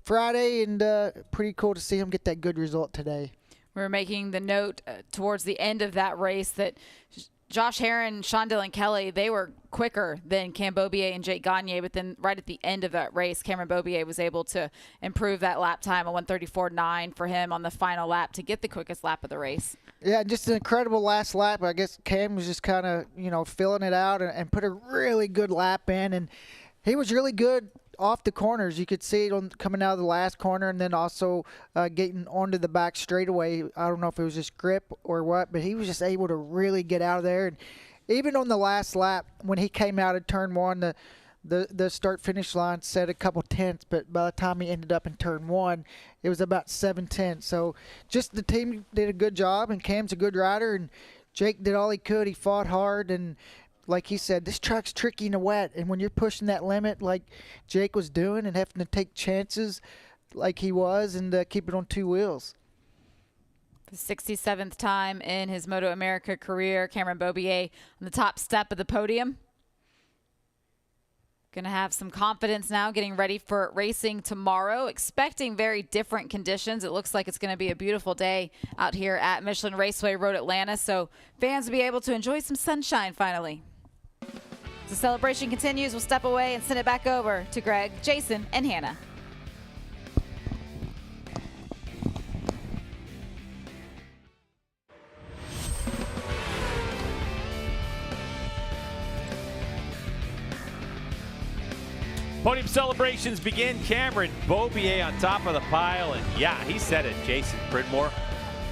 Friday, and pretty cool to see him get that good result today. We were making the note towards the end of that race that Josh Herron, Sean Dylan Kelly, they were quicker than Cam Beaubier and Jake Gagne, but then right at the end of that race, Cameron Beaubier was able to improve that lap time, a 1:34.9 for him on the final lap to get the quickest lap of the race. Yeah, just an incredible last lap. I guess Cam was just kind of, filling it out and put a really good lap in, and he was really good off the corners. You could see it coming out of the last corner, and then also getting onto the back straightaway. I don't know if it was just grip or what, but he was just able to really get out of there. And even on the last lap, when he came out of turn 1, the start-finish line said a couple tenths, but by the time he ended up in turn 1, it was about 7 tenths. So just the team did a good job, and Cam's a good rider, and Jake did all he could. He fought hard, and like he said, this track's tricky in the wet, and when you're pushing that limit like Jake was doing and having to take chances like he was and keep it on 2 wheels. The 67th time in his MotoAmerica career, Cameron Beaubier on the top step of the podium. Going to have some confidence now, getting ready for racing tomorrow. Expecting very different conditions. It looks like it's going to be a beautiful day out here at Michelin Raceway Road Atlanta, so fans will be able to enjoy some sunshine finally. As the celebration continues, we'll step away and send it back over to Greg, Jason, and Hannah. Podium celebrations begin. Cameron Beaubier on top of the pile, and yeah, he said it, Jason Pridmore.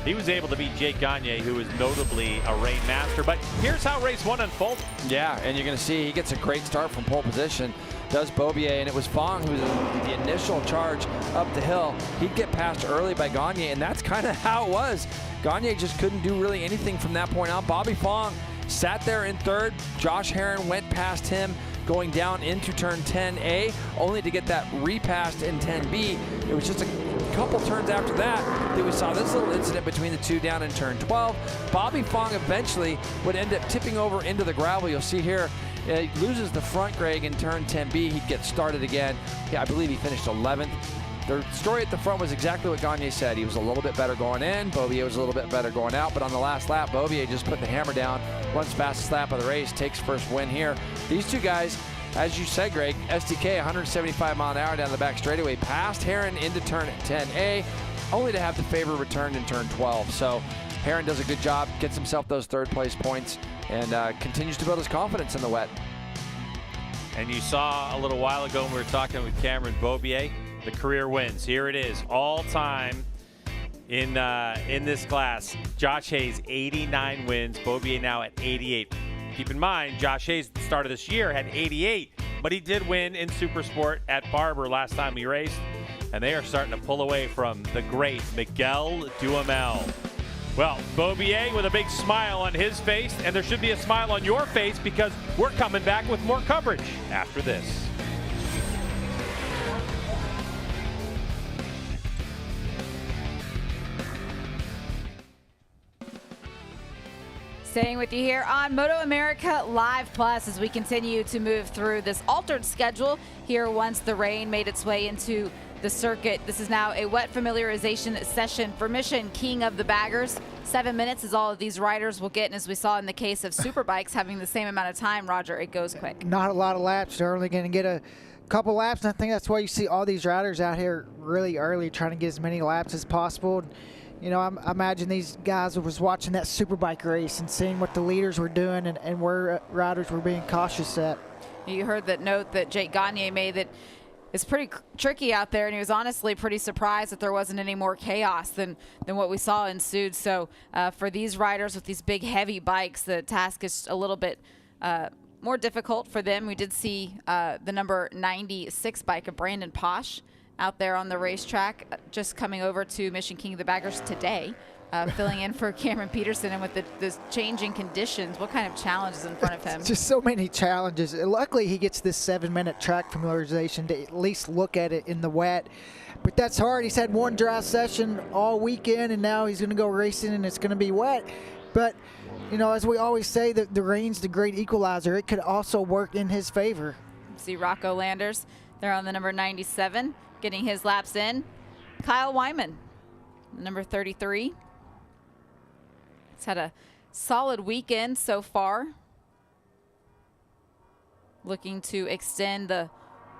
He was able to beat Jake Gagne, who is notably a rain master. But here's how race 1 unfolded. Yeah, and you're going to see he gets a great start from pole position, does Beaubier, and it was Fong who was the initial charge up the hill. He'd get passed early by Gagne, and that's kind of how it was. Gagne just couldn't do really anything from that point on. Bobby Fong sat there in third. Josh Herron went past him, going down into turn 10A, only to get that repassed in 10B. It was just a couple turns after that we saw this little incident between the two down in turn 12. Bobby Fong eventually would end up tipping over into the gravel. You'll see here, he loses the front greg in turn 10B. He'd get started again. Yeah, I believe he finished 11th. The story at the front was exactly what Gagne said. He was a little bit better going in. Beaubier was a little bit better going out. But on the last lap, Beaubier just put the hammer down. Runs fastest lap of the race, takes first win here. These two guys, as you said, Greg, SDK 175 mile an hour down the back straightaway, past Herron into turn 10A, only to have the favor returned in turn 12. So Herron does a good job, gets himself those third place points, and continues to build his confidence in the wet. And you saw a little while ago when we were talking with Cameron Beaubier, the career wins. Here it is, all time in this class. Josh Hayes, 89 wins. Beaubier now at 88. Keep in mind, Josh Hayes at the start of this year had 88, but he did win in Supersport at Barber last time he raced, and they are starting to pull away from the great Miguel Duhamel. Well, Beaubier with a big smile on his face, and there should be a smile on your face because we're coming back with more coverage after this. Staying with you here on MotoAmerica Live Plus as we continue to move through this altered schedule here once the rain made its way into the circuit. This is now a wet familiarization session for Mission King of the Baggers. 7 minutes is all of these riders will get, and as we saw in the case of Superbikes having the same amount of time, Roger, it goes quick. Not a lot of laps. They're only going to get a couple laps, and I think that's why you see all these riders out here really early trying to get as many laps as possible. You know, I imagine these guys was watching that Superbike race and seeing what the leaders were doing and where riders were being cautious at. You heard that note that Jake Gagne made that it's pretty tricky out there, and he was honestly pretty surprised that there wasn't any more chaos than what we saw ensued. So for these riders with these big, heavy bikes, the task is a little bit more difficult for them. We did see the number 96 bike of Brandon Posh out there on the racetrack, just coming over to Mission King of the Baggers today, filling in for Cameron Peterson. And with the changing conditions, what kind of challenge is in front of him? Just so many challenges. Luckily, he gets this 7-minute track familiarization to at least look at it in the wet. But that's hard. He's had one dry session all weekend, and now he's going to go racing, and it's going to be wet. But, you know, as we always say, that the rain's the great equalizer. It could also work in his favor. See Rocco Landers there on the number 97. Getting his laps in. Kyle Wyman, number 33. He's had a solid weekend so far. Looking to extend the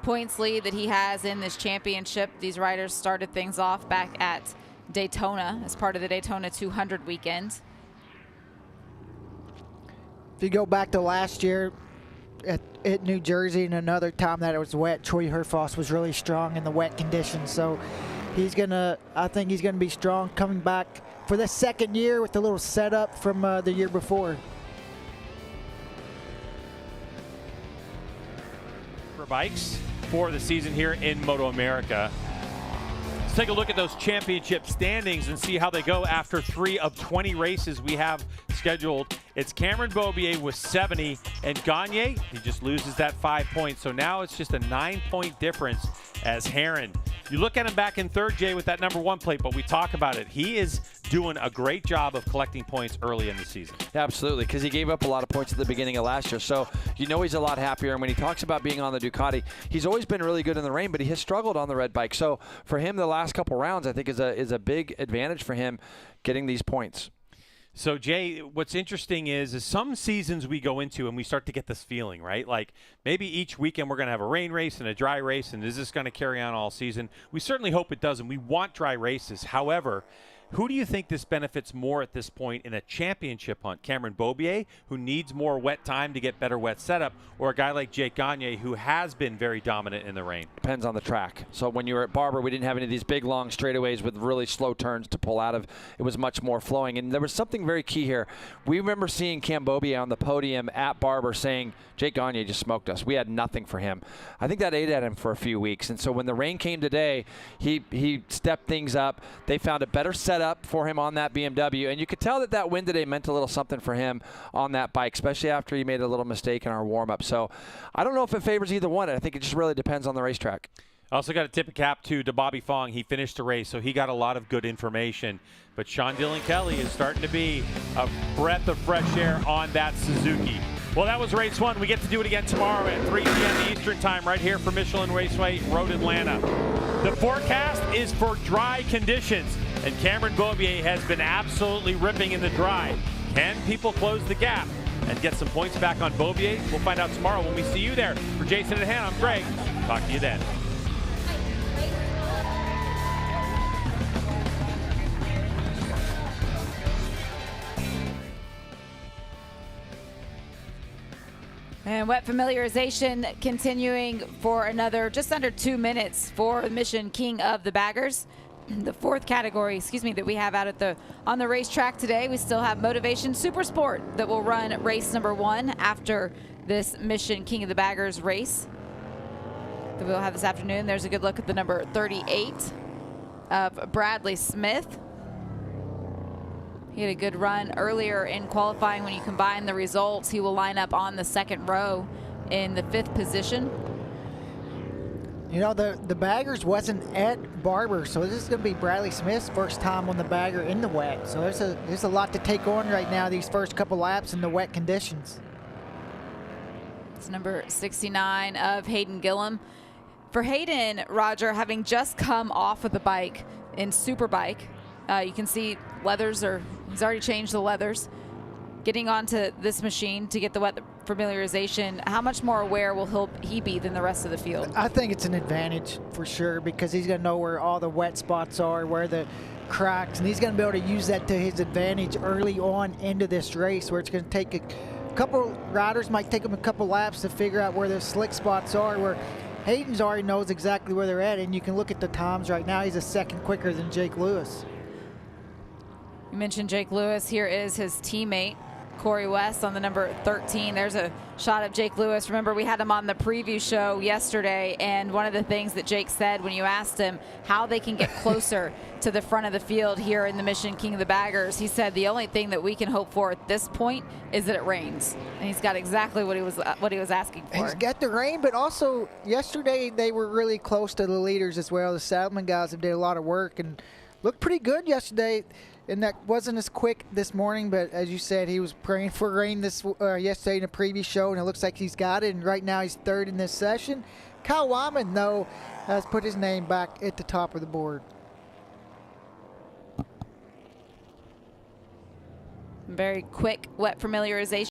points lead that he has in this championship. These riders started things off back at Daytona as part of the Daytona 200 weekend. If you go back to last year, at New Jersey, and another time that it was wet, Troy Herfoss was really strong in the wet conditions. So I think he's gonna be strong coming back for the second year with a little setup from the year before. For bikes for the season here in MotoAmerica. Let's take a look at those championship standings and see how they go after 3 of 20 races we have scheduled. It's Cameron Beaubier with 70, and Gagne, he just loses that 5 points. So now it's just a 9-point difference as Herron. You look at him back in third, Jay, with that number 1 plate, but we talk about it. He is doing a great job of collecting points early in the season. Absolutely, because he gave up a lot of points at the beginning of last year. So you know he's a lot happier. And when he talks about being on the Ducati, he's always been really good in the rain, but he has struggled on the red bike. So for him, the last couple rounds, I think is a big advantage for him getting these points. So, Jay, what's interesting is some seasons we go into and we start to get this feeling, right? Like maybe each weekend we're going to have a rain race and a dry race, and is this going to carry on all season? We certainly hope it does, and we want dry races. However, who do you think this benefits more at this point in a championship hunt? Cameron Beaubier, who needs more wet time to get better wet setup, or a guy like Jake Gagne, who has been very dominant in the rain? Depends on the track. So when you were at Barber, we didn't have any of these big, long straightaways with really slow turns to pull out of. It was much more flowing. And there was something very key here. We remember seeing Cam Beaubier on the podium at Barber saying, Jake Gagne just smoked us. We had nothing for him. I think that ate at him for a few weeks. And so when the rain came today, he stepped things up. They found a better setup for him on that BMW, and you could tell that that win today meant a little something for him on that bike, especially after he made a little mistake in our warm-up. So I don't know if it favors either one. I think it just really depends on the racetrack. I also got to tip a cap to Bobby Fong. He finished the race, so he got a lot of good information. But Sean Dillon Kelly is starting to be a breath of fresh air on that Suzuki. Well, that was race one. We get to do it again tomorrow at 3 p.m. Eastern time right here for Michelin Raceway, Road Atlanta. The forecast is for dry conditions, and Cameron Beaubier has been absolutely ripping in the dry. Can people close the gap and get some points back on Beaubier? We'll find out tomorrow when we see you there. For Jason and Hannah, I'm Greg. Talk to you then. And wet familiarization continuing for another just under 2 minutes for the Mission King of the Baggers. The fourth category, that we have out at on the racetrack today. We still have Motivation Super Sport that will run race number 1 after this Mission King of the Baggers race that we'll have this afternoon. There's a good look at the number 38 of Bradley Smith. He had a good run earlier in qualifying. When you combine the results, he will line up on the second row in the 5th position. You know, the baggers wasn't at Barber, so this is going to be Bradley Smith's first time on the bagger in the wet. So there's a lot to take on right now, these first couple laps in the wet conditions. It's number 69 of Hayden Gillum. For Hayden, Roger, having just come off of the bike in Superbike, you can see he's already changed the leathers. Getting onto this machine to get the wet familiarization, how much more aware will he be than the rest of the field? I think it's an advantage for sure, because he's going to know where all the wet spots are, where the cracks, and he's going to be able to use that to his advantage early on into this race, where it's going to take a couple riders, might take them a couple laps to figure out where the slick spots are, where Hayden's already knows exactly where they're at, and you can look at the times right now. He's a second quicker than Jake Lewis. You mentioned Jake Lewis. Here is his teammate, Corey West, on the number 13. There's a shot of Jake Lewis. Remember, we had him on the preview show yesterday, and one of the things that Jake said when you asked him how they can get closer to the front of the field here in the Mission King of the Baggers, he said the only thing that we can hope for at this point is that it rains. And he's got exactly what he was asking for. He's got the rain, but also yesterday they were really close to the leaders as well. The Saddleman guys have did a lot of work and looked pretty good yesterday. And that wasn't as quick this morning, but as you said, he was praying for rain yesterday in a previous show, and it looks like he's got it. And right now he's third in this session. Kyle Wyman, though, has put his name back at the top of the board. Very quick wet familiarization.